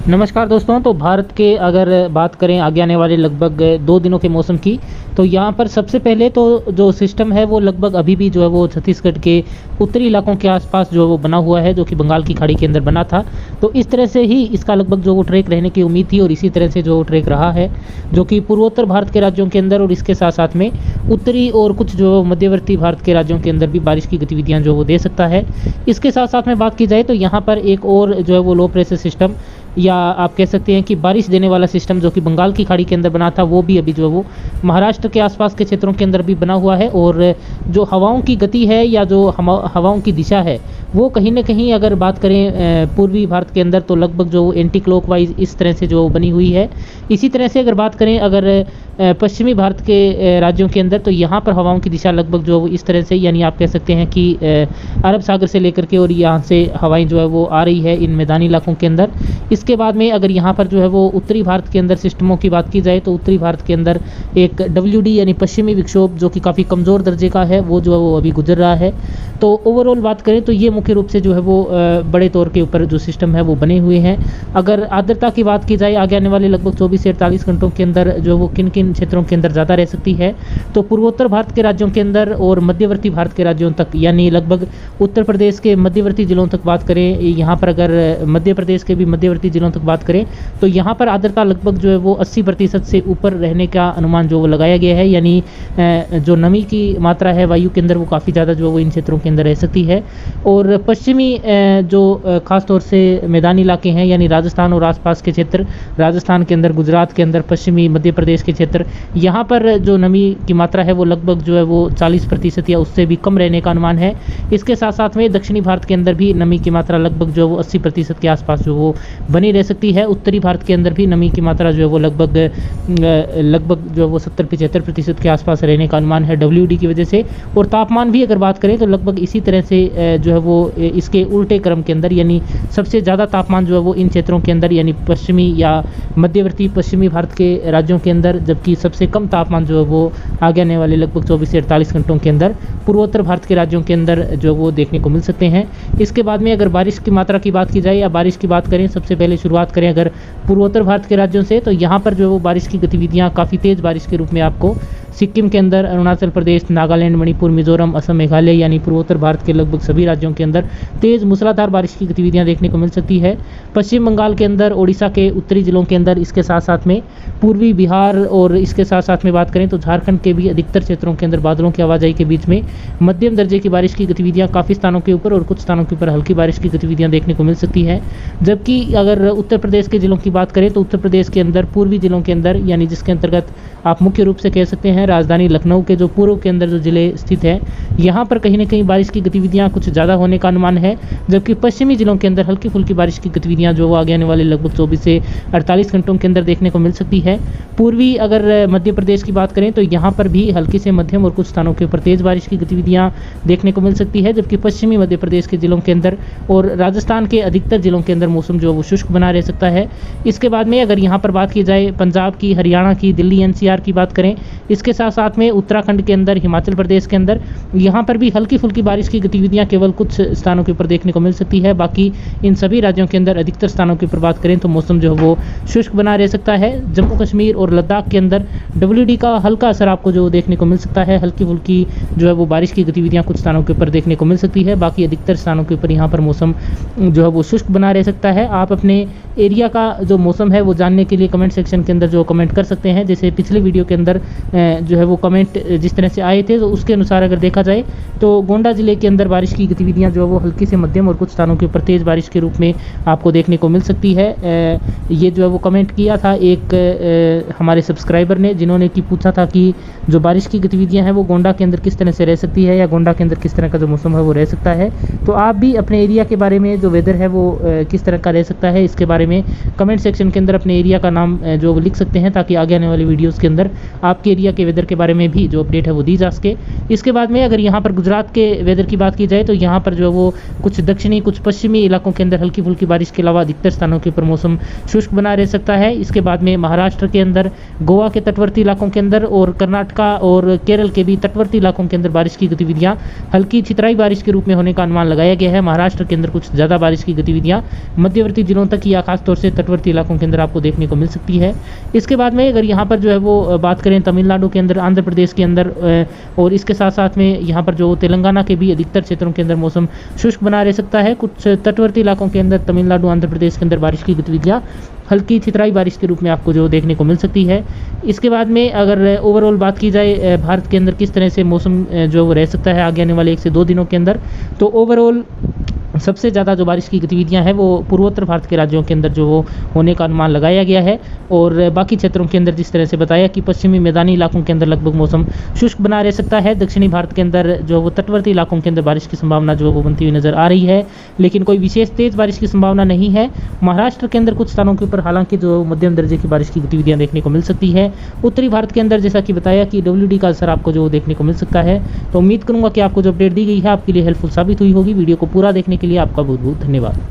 नमस्कार दोस्तों। तो भारत के अगर बात करें आगे आने वाले लगभग 2 दिनों के मौसम की, तो यहाँ पर सबसे पहले तो जो सिस्टम है वो लगभग अभी भी जो है वो छत्तीसगढ़ के उत्तरी इलाकों के आसपास जो है वो बना हुआ है, जो कि बंगाल की खाड़ी के अंदर बना था। तो इस तरह से ही इसका लगभग जो वो ट्रैक रहने की उम्मीद थी और इसी तरह से जो ट्रैक रहा है, जो कि पूर्वोत्तर भारत के राज्यों के अंदर और इसके साथ साथ में उत्तरी और कुछ जो मध्यवर्ती भारत के राज्यों के अंदर भी बारिश की गतिविधियाँ जो वो दे सकता है। इसके साथ साथ में बात की जाए तो यहाँ पर एक और जो है वो लो प्रेशर सिस्टम या आप कह सकते हैं कि बारिश देने वाला सिस्टम जो कि बंगाल की खाड़ी के अंदर बना था, वो भी अभी जो है वो महाराष्ट्र के आसपास के क्षेत्रों के अंदर भी बना हुआ है। और जो हवाओं की गति है या जो हवाओं की दिशा है वो कहीं ना कहीं अगर बात करें पूर्वी भारत के अंदर, तो लगभग जो एंटी क्लॉकवाइज इस तरह से जो बनी हुई है। इसी तरह से अगर बात करें अगर पश्चिमी भारत के राज्यों के अंदर, तो यहाँ पर हवाओं की दिशा लगभग जो इस तरह से, यानी आप कह सकते हैं कि अरब सागर से लेकर के और यहाँ से हवाएं जो है वो आ रही है इन मैदानी इलाकों के अंदर। इसके बाद में अगर यहाँ पर जो है वो उत्तरी भारत के अंदर सिस्टमों की बात की जाए, तो उत्तरी भारत के अंदर एक WD यानी पश्चिमी विक्षोभ जो कि काफ़ी कमज़ोर दर्जे का है, वो जो है वो अभी गुजर रहा है। तो ओवरऑल बात करें तो ये मुख्य रूप से जो है वो बड़े तौर के ऊपर जो सिस्टम है वो बने हुए हैं। अगर आर्द्रता की बात की जाए आगे आने वाले लगभग 24 से 48 घंटों के अंदर जो वो किन किन क्षेत्रों के अंदर ज़्यादा रह सकती है, तो पूर्वोत्तर भारत के राज्यों के अंदर और मध्यवर्ती भारत के राज्यों तक, यानी लगभग उत्तर प्रदेश के मध्यवर्ती जिलों तक बात करें, यहाँ पर अगर मध्य प्रदेश के भी मध्यवर्ती जिलों तक बात करें, तो यहाँ पर आर्द्रता लगभग जो है वो 80% से ऊपर रहने का अनुमान जो वो लगाया गया है। यानी जो नमी की मात्रा है वायु के अंदर वो काफ़ी ज़्यादा जो है वो इन क्षेत्रों के अंदर रह सकती है। और पश्चिमी जो खास तौर से मैदानी इलाके हैं, यानी राजस्थान और आसपास के क्षेत्र, राजस्थान के अंदर, गुजरात के अंदर, पश्चिमी मध्य प्रदेश के क्षेत्र, यहाँ पर जो नमी की मात्रा है वो लगभग जो है वो 40% या उससे भी कम रहने का अनुमान है। इसके साथ साथ में दक्षिणी भारत के अंदर भी नमी की मात्रा लगभग जो है वो 80% के आसपास जो वो बनी रह सकती है। उत्तरी भारत के अंदर भी नमी की मात्रा जो है वो लगभग जो है वो 70-75% के आसपास रहने का अनुमान है WD की वजह से। और तापमान भी अगर बात करें तो लगभग इसी तरह से जो है वो इसके उल्टे क्रम के अंदर, यानी सबसे ज़्यादा तापमान जो है वो इन क्षेत्रों के अंदर, यानी पश्चिमी या मध्यवर्ती पश्चिमी भारत के राज्यों के अंदर, जबकि सबसे कम तापमान जो है वो आगे आने वाले लगभग 24 से 48 घंटों के अंदर पूर्वोत्तर भारत के राज्यों के अंदर जो वो देखने को मिल सकते हैं। इसके बाद में अगर बारिश की मात्रा की बात की जाए या बारिश की बात करें, सबसे पहले शुरुआत करें अगर पूर्वोत्तर भारत के राज्यों से, तो यहाँ पर जो है वो बारिश की गतिविधियाँ काफ़ी तेज़ बारिश के रूप में आपको सिक्किम के अंदर, अरुणाचल प्रदेश, नागालैंड, मणिपुर, मिजोरम, असम, मेघालय, यानी पूर्वोत्तर भारत के लगभग सभी राज्यों के अंदर तेज़ मूसलाधार बारिश की गतिविधियां देखने को मिल सकती है। पश्चिम बंगाल के अंदर, ओडिशा के उत्तरी जिलों के अंदर, इसके साथ साथ में पूर्वी बिहार और इसके साथ साथ में बात करें तो झारखंड के भी अधिकतर क्षेत्रों के अंदर बादलों की आवाजाही के बीच में मध्यम दर्जे की बारिश की गतिविधियां काफ़ी स्थानों के ऊपर और कुछ स्थानों के ऊपर हल्की बारिश की गतिविधियां देखने को मिल सकती है। जबकि अगर उत्तर प्रदेश के जिलों की बात करें तो उत्तर प्रदेश के अंदर पूर्वी जिलों के अंदर, यानी जिसके अंतर्गत आप मुख्य रूप से कह सकते हैं राजधानी लखनऊ के जो पूर्व के अंदर जो जिले स्थित है, यहाँ पर कहीं ना कहीं बारिश की गतिविधियाँ कुछ ज़्यादा होने का अनुमान है। जबकि पश्चिमी जिलों के अंदर हल्की फुल्की बारिश की गतिविधियाँ जो वो आगे आने वाले लगभग 24 से 48 घंटों के अंदर देखने को मिल सकती है। पूर्वी अगर मध्य प्रदेश की बात करें तो यहाँ पर भी हल्की से मध्यम और कुछ स्थानों के ऊपर तेज़ बारिश की गतिविधियाँ देखने को मिल सकती है। जबकि पश्चिमी मध्य प्रदेश के जिलों के अंदर और राजस्थान के अधिकतर जिलों के अंदर मौसम जो वो शुष्क बना रह सकता है। इसके बाद में अगर यहाँ पर बात की जाए पंजाब की, हरियाणा की, दिल्ली NCR की बात करें, इसके साथ साथ में उत्तराखंड के अंदर, हिमाचल प्रदेश के अंदर, यहाँ पर भी हल्की फुल्की बारिश की गतिविधियाँ केवल कुछ स्थानों के ऊपर देखने को मिल सकती है। बाकी इन सभी राज्यों के अंदर अधिकतर स्थानों के ऊपर बात करें तो मौसम जो है वो शुष्क बना रह सकता है। जम्मू कश्मीर और लद्दाख के अंदर WD का हल्का असर आपको जो देखने को मिल सकता है। हल्की फुल्की जो है वो बारिश की गतिविधियाँ कुछ स्थानों के ऊपर देखने को मिल सकती है। बाकी अधिकतर स्थानों के ऊपर यहाँ पर मौसम जो है वो शुष्क बना रह सकता है। आप अपने एरिया का जो मौसम है वो जानने के लिए कमेंट सेक्शन के अंदर जो कमेंट कर सकते हैं। जैसे पिछले वीडियो के अंदर जो है वो कमेंट जिस तरह से आए थे, तो उसके अनुसार अगर देखा जाए तो गोंडा जिले के अंदर बारिश की गतिविधियां जो है वो हल्की से मध्यम और कुछ स्थानों के ऊपर तेज़ बारिश के रूप में आपको देखने को मिल सकती है। ये जो है वो कमेंट किया था एक हमारे सब्सक्राइबर ने, जिन्होंने कि पूछा था कि जो बारिश की गतिविधियां हैं वो गोंडा के अंदर किस तरह से रह सकती है या गोंडा के अंदर किस तरह का जो मौसम है वो रह सकता है। तो आप भी अपने एरिया के बारे में जो वेदर है वो किस तरह का रह सकता है, इसके बारे में कमेंट सेक्शन के अंदर अपने एरिया का नाम जो लिख सकते हैं, ताकि आगे आने वाली वीडियोज़ के अंदर आपके एरिया के वेदर के बारे में भी जो अपडेट है वो दी जा सके। इसके बाद में अगर यहाँ पर गुजरात के वेदर की बात की जाए तो यहाँ पर जो है वो कुछ दक्षिणी कुछ पश्चिमी इलाकों के अंदर हल्की फुल्की बारिश के अलावा अधिकतर स्थानों के ऊपर मौसम शुष्क बना रह सकता है। इसके बाद में महाराष्ट्र के अंदर, गोवा के तटवर्ती इलाकों के अंदर और कर्नाटका और केरल के भी तटवर्ती इलाकों के अंदर बारिश की गतिविधियां हल्की छितराई बारिश के रूप में होने का अनुमान लगाया गया है। महाराष्ट्र के अंदर कुछ ज़्यादा बारिश की गतिविधियां मध्यवर्ती जिलों तक या खासतौर से तटवर्ती इलाकों के अंदर आपको देखने को मिल सकती है। इसके बाद में अगर यहाँ पर जो है वो बात करें तमिलनाडु के अंदर, आंध्र प्रदेश के अंदर और इसके साथ साथ में यहाँ पर जो तेलंगाना के भी अधिकतर क्षेत्रों के अंदर मौसम शुष्क बना रह सकता है। कुछ तटवर्ती इलाकों के अंदर तमिलनाडु, आंध्र प्रदेश के अंदर बारिश की गतिविधियां हल्की छितराई बारिश के रूप में आपको जो देखने को मिल सकती है। इसके बाद में अगर ओवरऑल बात की जाए भारत के अंदर किस तरह से मौसम जो रह सकता है आगे आने वाले 1 से 2 दिनों के अंदर, तो ओवरऑल सबसे ज़्यादा जो बारिश की गतिविधियां हैं वो पूर्वोत्तर भारत के राज्यों के अंदर जो वो होने का अनुमान लगाया गया है। और बाकी क्षेत्रों के अंदर जिस तरह से बताया कि पश्चिमी मैदानी इलाकों के अंदर लगभग मौसम शुष्क बना रह सकता है। दक्षिणी भारत के अंदर जो वो तटवर्ती इलाकों के अंदर बारिश की संभावना जो वो बनती हुई नज़र आ रही है, लेकिन कोई विशेष तेज़ बारिश की संभावना नहीं है। महाराष्ट्र के अंदर कुछ स्थानों के ऊपर हालांकि जो मध्यम दर्जे की बारिश की गतिविधियां देखने को मिल सकती है। उत्तरी भारत के अंदर जैसा कि बताया कि WD का असर आपको जो देखने को मिल सकता है। तो उम्मीद करूंगा कि आपको जो अपडेट दी गई है आपके लिए हेल्पफुल साबित हुई होगी। वीडियो को पूरा देखने के लिए आपका बहुत बहुत धन्यवाद।